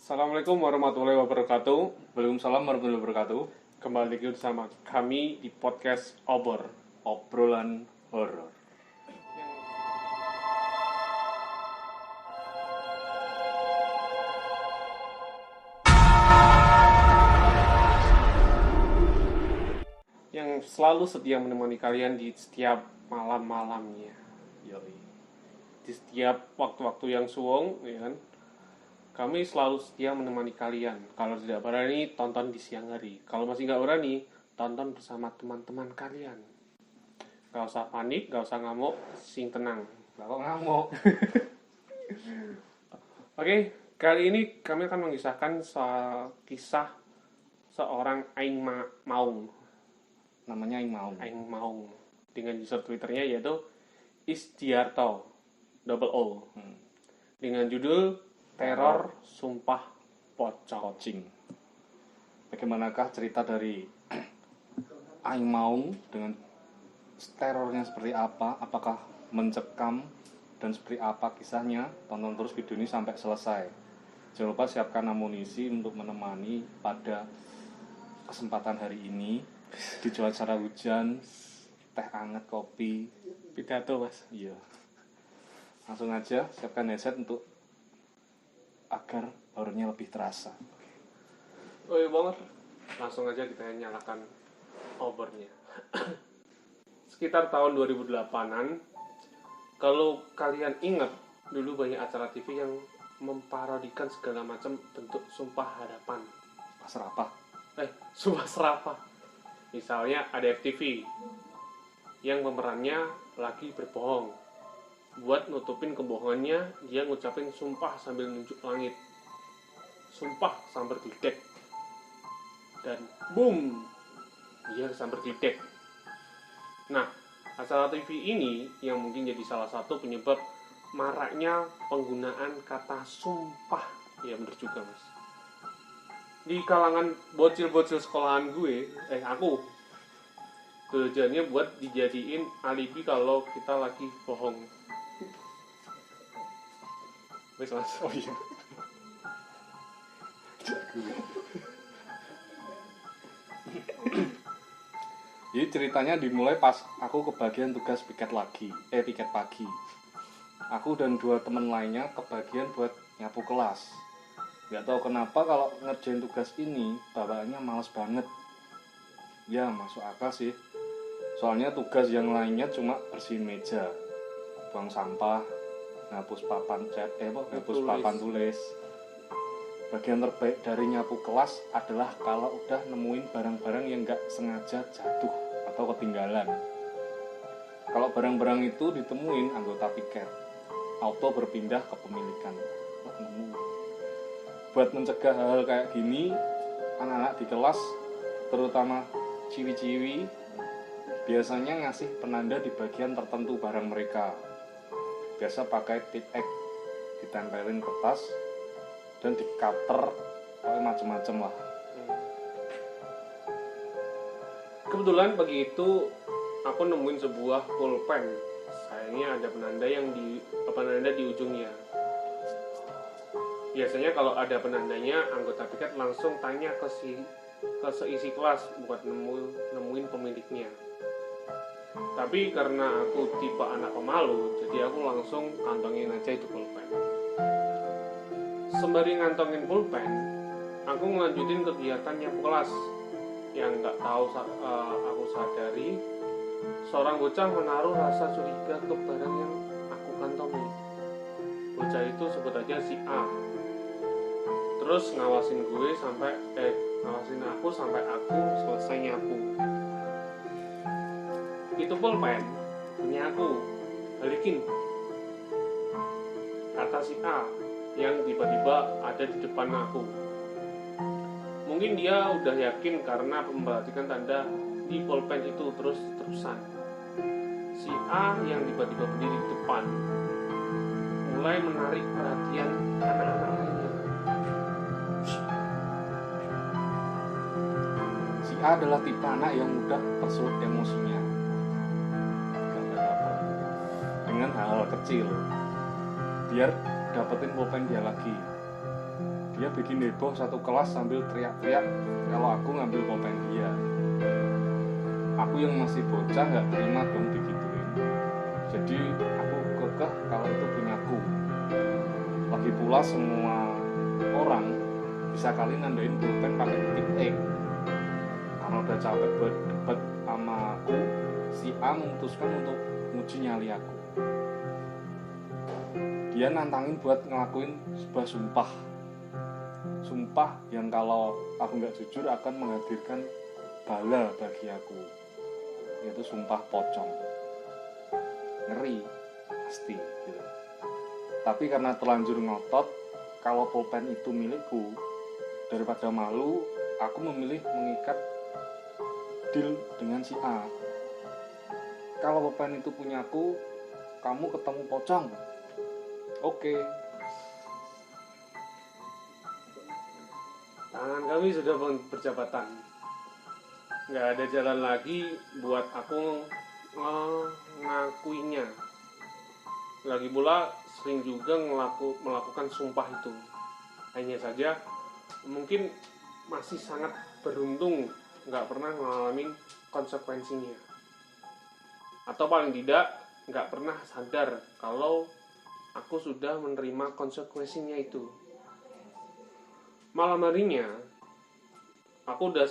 Assalamualaikum warahmatullahi wabarakatuh. Waalaikumsalam warahmatullahi wabarakatuh. Kembali lagi bersama kami di podcast Obrolan horor. yang selalu setia menemani kalian di setiap malam-malamnya. Yoi. Di setiap waktu-waktu yang suwung, ya kan? Kami selalu setia menemani kalian. Kalau tidak berani, tonton di siang hari. Kalau masih nggak berani, tonton bersama teman-teman kalian. Gak usah panik, gak usah ngamuk, sing tenang. Lah kok ngamuk? Oke, kali ini kami akan mengisahkan soal kisah seorang Aing Maung. Namanya Aing Maung. Dengan user Twitternya yaitu Isdiarto, double O. Dengan judul Teror Sumpah Pocong. Bagaimanakah cerita dari Aing Maung dengan terornya seperti apa? Apakah mencekam dan seperti apa kisahnya? Tonton terus video ini sampai selesai. Jangan lupa siapkan amunisi untuk menemani pada kesempatan hari ini di cuaca hujan, teh hangat, kopi, Pidato, Mas. iya. Langsung aja siapkan headset untuk agar horornya lebih terasa. Oh iya banget. Langsung aja kita nyalakan overnya. Sekitar tahun 2008-an, kalau kalian ingat, dulu banyak acara TV yang memparodikan segala macam bentuk sumpah hadapan. Sumpah serapah. Misalnya ada FTV yang pemerannya lagi berbohong. Buat nutupin kebohongannya, dia ngucapin sumpah sambil nunjuk langit. Sumpah sambar gledek. Dan boom, dia sambar gledek. Nah, acara TV ini yang mungkin jadi salah satu penyebab maraknya penggunaan kata sumpah. Ya bener juga, Mas. Di kalangan bocil-bocil sekolahan gue, aku tujuannya buat dijadiin alibi kalau kita lagi bohong. Wes, Mas. Oh iya. Jadi ceritanya dimulai pas aku kebagian tugas piket pagi. Aku dan 2 teman lainnya kebagian buat nyapu kelas. Gak tahu kenapa kalau ngerjain tugas ini bawaannya males banget. Ya masuk akal sih. Soalnya tugas yang lainnya cuma bersihin meja, buang sampah, ngapus papan tulis. Bagian terbaik dari nyapu kelas adalah kalau udah nemuin barang-barang yang gak sengaja jatuh atau ketinggalan. Kalau barang-barang itu ditemuin anggota piket, auto berpindah ke pemilikan. Buat mencegah hal kayak gini, anak-anak di kelas, terutama ciwi-ciwi, biasanya ngasih penanda di bagian tertentu barang mereka. Biasa pakai tip X, ditempelin kertas dan di cutter, macam-macam lah. Kebetulan pagi itu aku nemuin sebuah pulpen. Sayangnya ada penanda di ujungnya. Biasanya kalau ada penandanya, anggota piket langsung tanya ke seisi kelas buat nemuin pemiliknya. Tapi karena aku tipe anak pemalu, jadi aku langsung kantongin aja itu pulpen. Sembari ngantongin pulpen, aku ngelanjutin kegiatan nyapu kelas. Yang nggak tahu aku sadari, seorang bocah menaruh rasa curiga ke barang yang aku kantongi. Bocah itu sebut aja si A. Terus ngawasin aku sampai aku selesai nyapu. Itu pulpen punya aku, balikin, kata si A yang tiba-tiba ada di depan aku. Mungkin dia udah yakin karena memperhatikan tanda di pulpen itu terus-terusan. Si A yang tiba-tiba berdiri di depan mulai menarik perhatian anak-anak lainnya. Si A adalah tipe anak yang mudah tersulut emosinya, dengan hal-hal kecil, biar dapetin pulpen dia lagi. Dia Dia bikin heboh satu kelas sambil teriak-teriak kalau aku ngambil pulpen dia. Aku yang masih bocah gak terima dong digituin. Jadi aku kekeh kalau itu punyaku. Lagi pula semua orang bisa kali nandain pulpen pakai titik E. Karena udah capek buat debat sama aku, si A memutuskan untuk nguji nyali aku. Dia nantangin buat ngelakuin sebuah sumpah yang kalau aku nggak jujur akan menghadirkan bala bagi aku, yaitu sumpah pocong. Ngeri pasti gitu. Tapi karena terlanjur ngotot kalau pulpen itu milikku, daripada malu aku memilih mengikat deal dengan si A. Kalau pulpen itu punyaku, kamu ketemu pocong. Oke. Tangan kami sudah berjabatan. Nggak ada jalan lagi buat aku ngakuinya. Lagi pula sering juga melakukan sumpah itu. Hanya saja mungkin masih sangat beruntung nggak pernah mengalami konsekuensinya. Atau paling tidak nggak pernah sadar kalau aku sudah menerima konsekuensinya itu. Malam harinya aku udah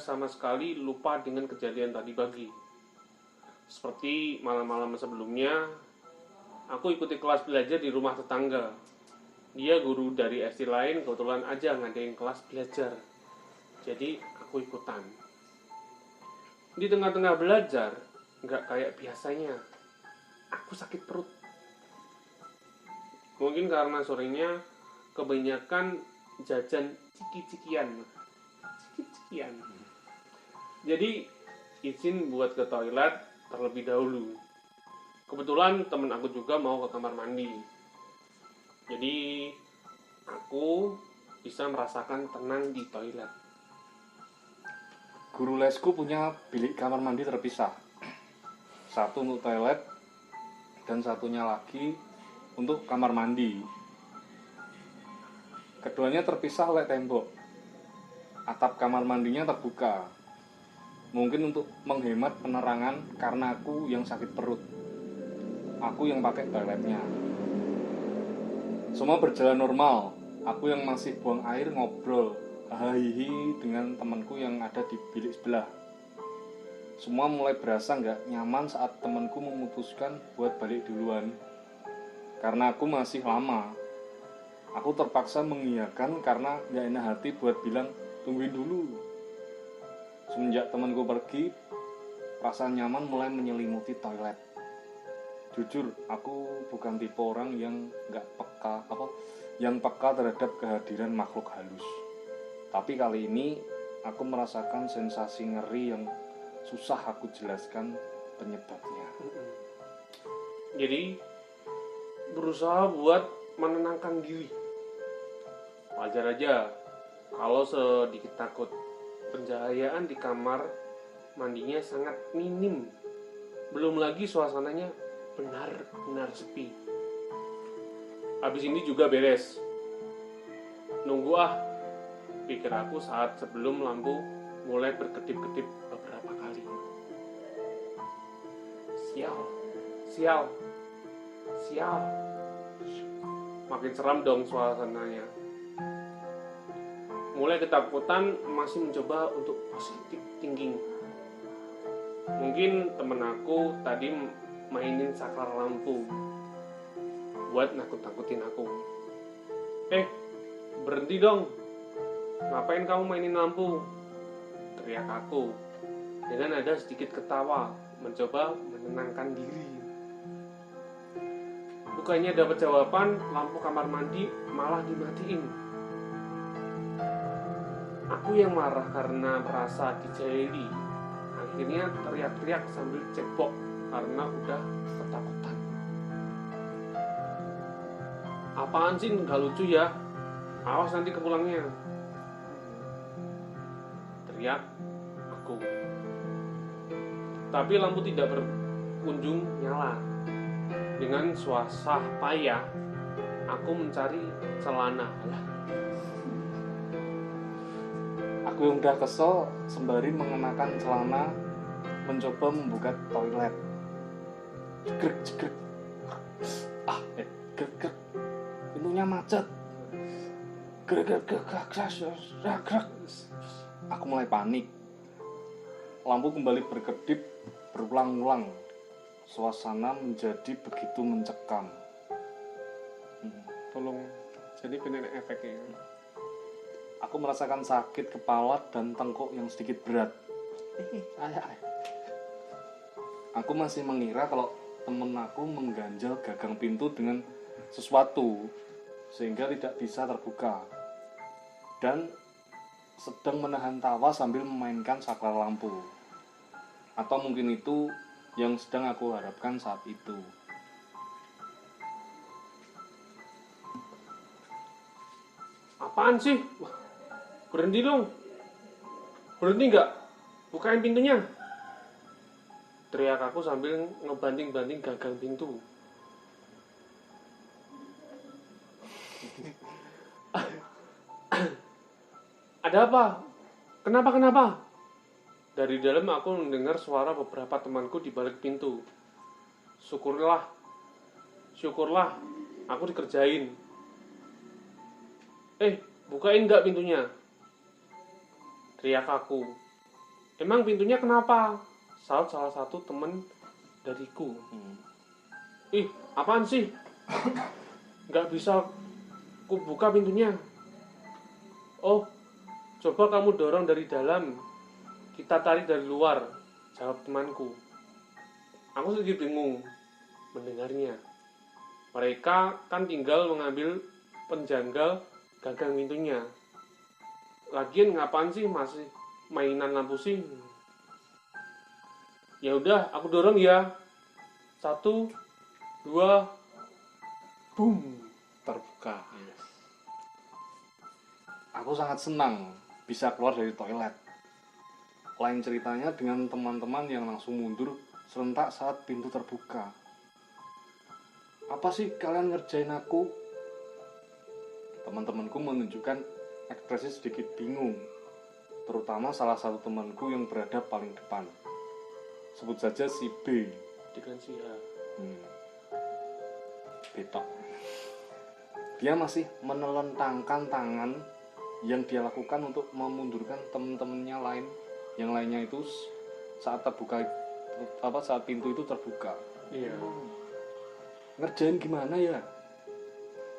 sama sekali lupa dengan kejadian tadi pagi. Seperti malam-malam sebelumnya, aku ikuti kelas belajar di rumah tetangga. Dia guru dari SD lain, kebetulan aja ngadain kelas belajar. Jadi aku ikutan. Di tengah-tengah belajar, nggak kayak biasanya, aku sakit perut. Mungkin karena sorenya kebanyakan jajan ciki-cikian. Jadi izin buat ke toilet terlebih dahulu. Kebetulan temen aku juga mau ke kamar mandi. Jadi aku bisa merasakan tenang di toilet. Guru lesku punya bilik kamar mandi terpisah. Satu untuk toilet dan satunya lagi untuk kamar mandi. Keduanya terpisah oleh tembok. Atap kamar mandinya terbuka. Mungkin untuk menghemat penerangan karena aku yang sakit perut. Aku yang pakai toiletnya. Semua berjalan normal. Aku yang masih buang air ngobrol hahihi dengan temanku yang ada di bilik sebelah. Semua mulai berasa gak nyaman saat temanku memutuskan buat balik duluan. Karena aku masih lama. Aku terpaksa mengiyakan karena gak enak hati buat bilang tungguin dulu. Semenjak temanku pergi, perasaan nyaman mulai menyelimuti toilet. Jujur, aku bukan tipe orang yang peka terhadap kehadiran makhluk halus. Tapi kali ini aku merasakan sensasi ngeri yang susah aku jelaskan penyebabnya. Jadi berusaha buat menenangkan diri. Wajar aja kalau sedikit takut. Pencahayaan di kamar mandinya sangat minim. Belum lagi suasananya benar-benar sepi. Habis ini juga beres. Nunggu pikir aku saat sebelum lampu mulai berkedip-kedip beberapa kali. Sial. Makin seram dong suasananya. Mulai ketakutan masih mencoba untuk positive thinking. Mungkin temen aku tadi mainin saklar lampu buat nakut-nakutin aku. Berhenti dong. Ngapain kamu mainin lampu? Teriak aku dengan ada sedikit ketawa, mencoba menenangkan diri. Bukannya dapat jawaban, lampu kamar mandi malah dimatiin. Aku yang marah karena merasa dijahili. Akhirnya teriak-teriak sambil cebok karena udah ketakutan. Apaan sih, nggak lucu ya? Awas nanti kepulangnya. Teriak aku. Tapi lampu tidak berkunjung nyala. Dengan suasana payah, aku mencari celana. Lah, Aku yang udah kesel sembari mengenakan celana mencoba membuka toilet. Jegrek. Jegrek. Pintunya macet. Gerak. Aku mulai panik. Lampu kembali berkedip berulang-ulang. Suasana menjadi begitu mencekam. tolong jadi bener efeknya. Aku merasakan sakit kepala dan tengkuk yang sedikit berat. Aku masih mengira kalau temen aku mengganjal gagang pintu dengan sesuatu sehingga tidak bisa terbuka, dan sedang menahan tawa sambil memainkan saklar lampu. Atau mungkin itu yang sedang aku harapkan saat itu. Apaan sih? Wah, berhenti dong. Berhenti nggak? Bukain pintunya. Teriak aku sambil ngebanting-banting gagang pintu. Ada apa? Kenapa? Dari dalam aku mendengar suara beberapa temanku di balik pintu. Syukurlah, aku dikerjain. Bukain nggak pintunya? Teriak aku. Emang pintunya kenapa? Saut salah satu temen dariku. Apaan sih? Nggak bisa ku buka pintunya. Oh, coba kamu dorong dari dalam. Kita tarik dari luar, jawab temanku. Aku sedikit bingung mendengarnya. Mereka kan tinggal mengambil penjanggal gagang pintunya. Lagian ngapain sih masih mainan lampu sih? Ya udah, aku dorong ya. 1, 2, boom, terbuka. Yes. Aku sangat senang bisa keluar dari toilet. Lain ceritanya dengan teman-teman yang langsung mundur serentak saat pintu terbuka. Apa sih kalian ngerjain aku? Teman-temanku menunjukkan ekspresi sedikit bingung, terutama salah satu temanku yang berada paling depan. Sebut saja si B. Dengan si H. Betok. Dia masih menelentangkan tangan yang dia lakukan untuk memundurkan teman-temannya yang lainnya itu saat pintu itu terbuka. Iya. Ngerjain gimana ya?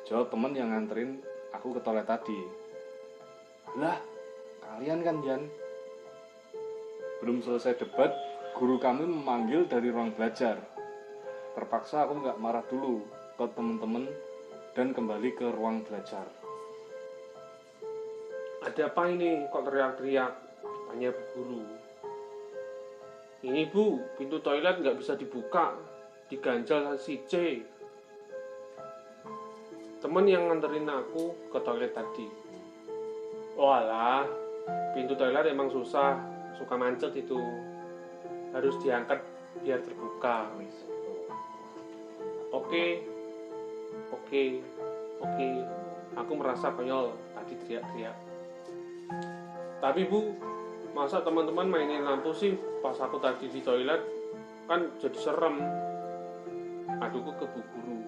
Jawab teman yang nganterin aku ke toilet tadi. Lah, kalian kan Jan. Belum selesai debat, guru kami memanggil dari ruang belajar. Terpaksa aku nggak marah dulu ke teman-teman dan kembali ke ruang belajar. Ada apa ini? Kok teriak-teriak? Tanya bu guru. Ini bu, pintu toilet nggak bisa dibuka, diganjal si C. Teman yang nganterin aku ke toilet tadi. Walah, pintu toilet emang susah, suka macet itu. Harus diangkat biar terbuka. Oke. Aku merasa konyol tadi teriak-teriak. Tapi bu, masa teman-teman mainin lampu sih pas aku tadi di toilet? Kan jadi serem. Aduku ke bu guru.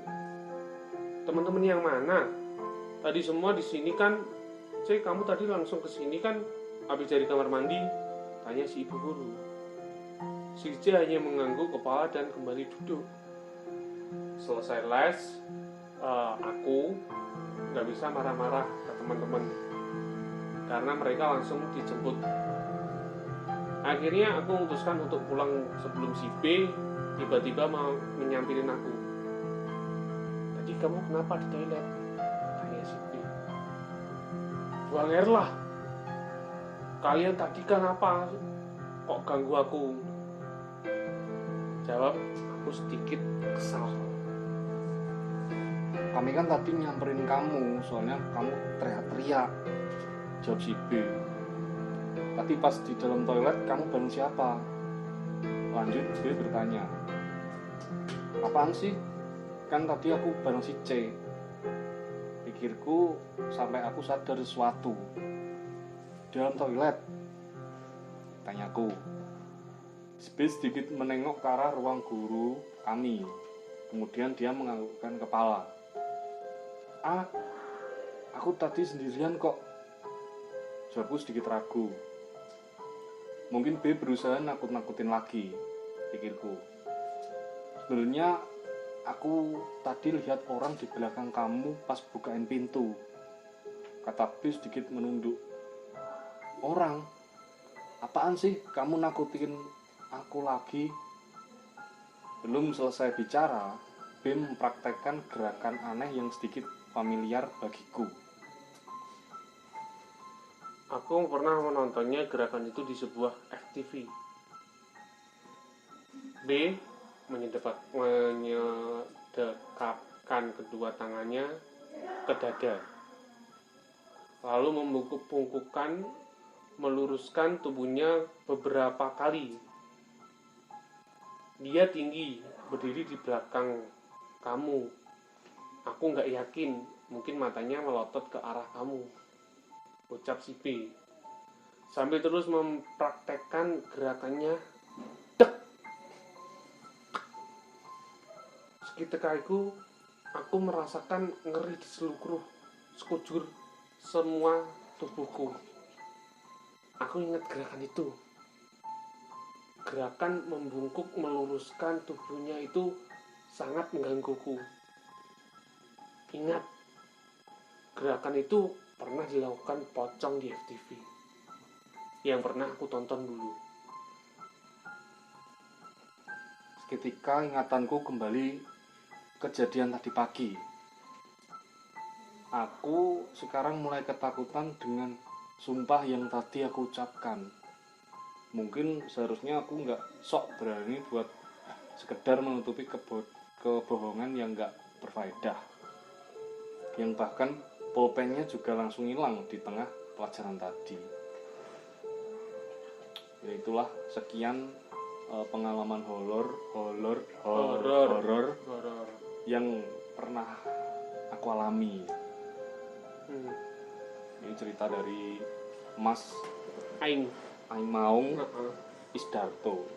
Teman-teman yang mana? Tadi semua di sini kan. Cek, kamu tadi langsung ke sini kan habis dari kamar mandi? Tanya si ibu guru. Si C hanya mengangguk kepala dan kembali duduk. Selesai les, aku nggak bisa marah-marah ke teman-teman karena mereka langsung dijemput. Akhirnya aku memutuskan untuk pulang sebelum si B tiba-tiba mau menyampirin aku. Tadi kamu kenapa di toilet? Tanya si B. Buang air lah. Kalian tadi kan apa? Kok ganggu aku? Jawab aku sedikit kesal. Kami kan tadi nyamperin kamu, soalnya kamu teriak-teriak. Jawab si B. Tapi pas di dalam toilet kamu bareng siapa? Lanjut B bertanya. Apaan sih? Kan tadi aku bareng si C. pikirku sampai aku sadar sesuatu. Dalam toilet, tanyaku. B sedikit menengok ke arah ruang guru kami. Kemudian dia menganggukkan kepala. Aku tadi sendirian kok. Jawabku sedikit ragu. Mungkin B berusaha nakut-nakutin lagi, pikirku. Sebenarnya aku tadi lihat orang di belakang kamu pas bukain pintu. Kata B sedikit menunduk. Orang? Apaan sih kamu nakutin aku lagi? Belum selesai bicara, B mempraktekkan gerakan aneh yang sedikit familiar bagiku. Aku pernah menontonnya gerakan itu di sebuah FTV. B menyedekapkan kedua tangannya ke dada, lalu membungkuk-bungkukkan, meluruskan tubuhnya beberapa kali. Dia tinggi, berdiri di belakang kamu. Aku gak yakin, mungkin matanya melotot ke arah kamu, ucap si B, sambil terus mempraktekkan gerakannya. Dek. Seketika itu, aku merasakan ngeri di seluruh sekujur semua tubuhku. Aku ingat gerakan itu. Gerakan membungkuk meluruskan tubuhnya itu sangat menggangguku. Ingat, gerakan itu pernah dilakukan pocong di FTV yang pernah aku tonton dulu. Seketika ingatanku kembali kejadian tadi pagi. Aku sekarang mulai ketakutan dengan sumpah yang tadi aku ucapkan. Mungkin seharusnya aku nggak sok berani buat sekedar menutupi kebohongan yang nggak berfaedah. Yang bahkan pulpennya juga langsung hilang di tengah pelajaran tadi. Ya itulah sekian pengalaman horor yang pernah aku alami. Ini cerita dari Mas Aing Maung Isdarto.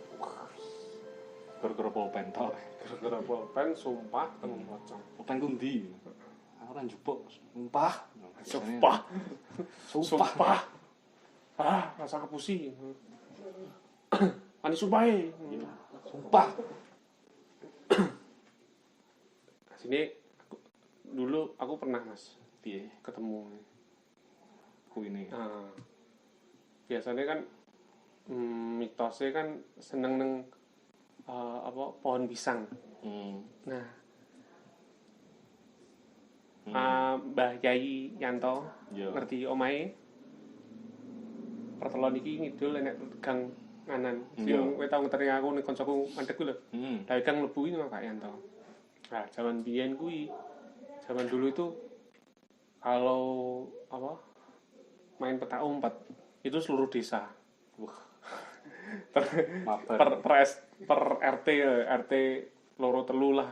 Gara-gara pulpen tok. Gara-gara pulpen sumpah ketemu pocong. Pulpen ku ndi? Ora njupuk, sumpah. Sumpah. Rasa kepusi. Ani sumpah. Sumpah. Sini aku pernah Mas Piye ketemu ku ini. Biasanya kan mitosnya kan seneng neng pohon pisang. Nah, Mbah Yai Yanto ngerti omahe pertelon iki ngidul enek gang nganan. Sing kowe tau ngeteri aku ning kancaku mandeg ku lho. Lah gang mlebu iki Pak Yanto. Nah, zaman biyen kuwi, zaman dulu itu kalau main petak umpet itu seluruh desa. per RT loro telu lah.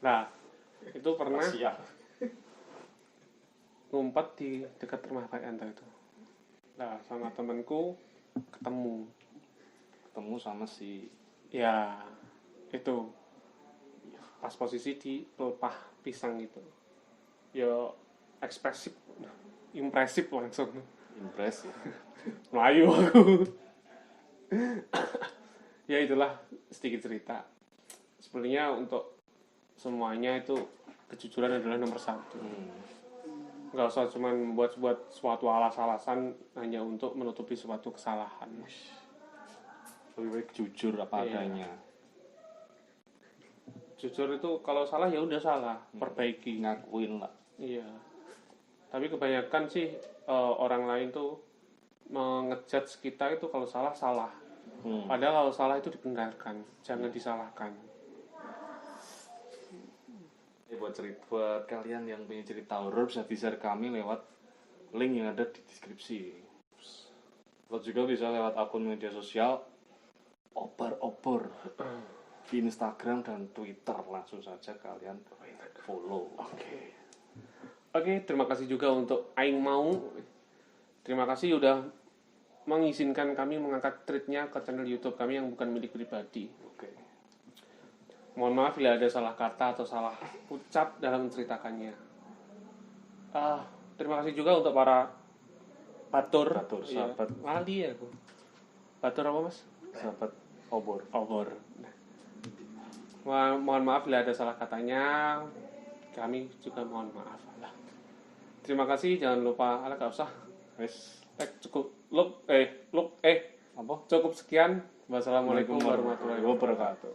Nah, itu pernah ngumpet di dekat rumah Pak Yanto itu. Nah, sama temanku ketemu sama si itu pas posisi di pelepah pisang itu. Ya impresif langsung. Impresif. Melayu aku. Ya itulah sedikit cerita. Sebenarnya untuk semuanya itu kejujuran adalah nomor satu. Nggak usah cuma buat suatu alasan hanya untuk menutupi suatu kesalahan. Lebih baik jujur apa adanya. Jujur itu kalau salah ya udah salah, perbaiki, ngakuin lah. Iya. Tapi kebanyakan sih orang lain tuh mengejudge kita itu kalau salah. Padahal kalau salah itu dibenarkan, jangan disalahkan. Buat kalian yang punya cerita horor bisa di-share kami lewat link yang ada di deskripsi. Atau juga bisa lewat akun media sosial Obar-Obor di Instagram dan Twitter. Langsung saja kalian follow. Oke. Oke, terima kasih juga untuk Aing Mau. Terima kasih udah mengizinkan kami mengangkat tweetnya ke channel YouTube kami yang bukan milik pribadi. Oke. Mohon maaf bila ada salah kata atau salah ucap dalam menceritakannya. Terima kasih juga untuk para batur, sahabat. Lali ya aku. Batur apa mas? Sahabat obor. Mohon maaf bila ada salah katanya. Kami juga mohon maaf lah. Terima kasih, jangan lupa gak usah. Wes. Cukup sekian. Wassalamualaikum warahmatullahi wabarakatuh.